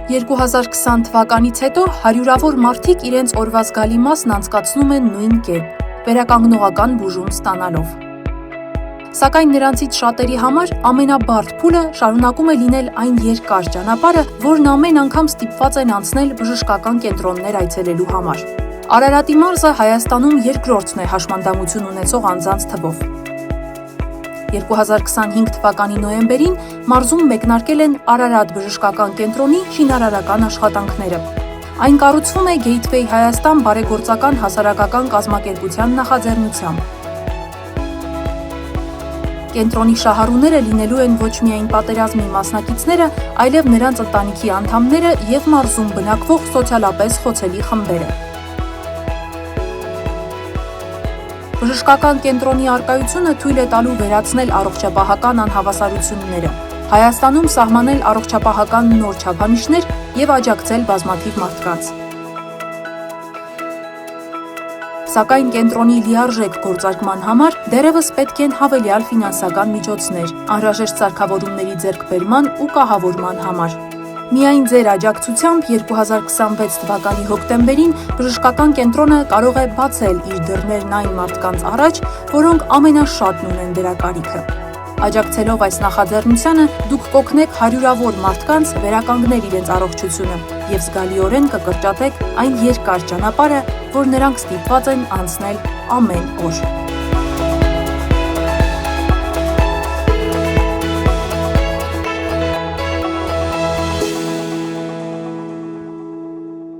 2020 թվականից հետո հարյուրավոր մարդիկ իրենց օրվա զգալի մասն անցկացնում են նույն կերպ, վերականգնողական բուժում ստանալով։ Սակայն նրանցից շատերի համար ամենաբարդ փուլը շարունակում է լինել այն երկար ճանապարհը, որն ամեն անգամ ստիպված են անցնել բժշկական կենտրոններ այցելելու համար։ Արարատի մարզը Հայաստանում երկրորդն է հաշմանդամություն ունեցող անձանց թվով։ 2025 թվականի նոյեմբերին մարզում մեկնարկել են Արարատ բժշկական կենտրոնի շինարարական աշխատանքները։ Այն կառուցվում է Gateway Հայաստան բարեգործական հասարակական կազմակերպության նախաձեռնությամբ։ Կենտրոնի շահառուները լինելու են ոչ միայն պատերազմի մասնակիցները, այլև նրանց ընտանիքի անդամները եւ մարզում բնակվող սոցիալապես խոցելի խմբերը։ Բժշկական կենտրոնի առկայությունը թույլ է տալու վերացնել առողջապահական անհավասարությունները, Հայաստանում սահմանել առողջապահական նոր չափանիշներ եւ աջակցել բազմաթիվ մարդկանց։ Սակայն կենտրոնի լիարժեք գործարկման համար դեռևս պետք են հավելյալ ֆինանսական միջոցներ, անհրաժեշտ սարքավորումների ձեռքբերման ու կահավորման համար։ Միայն ձեր աջակցությամբ 2026 թվականի հոկտեմբերին բժշկական կենտրոնը կարող է բացել իր դռներն այն մարդկանց առաջ, որոնք ամենաշատն ունեն դրա կարիքը։ Աջակցելով այս նախաձեռնությանը դուք կօգնեք հարյուրավոր մարդկանց վերականգնել իրենց առողջությունը եւ զգալիորեն կկրճատեք այն երկար ճանապարհը, որ նրանք ստիպված են անցնել ամեն օր։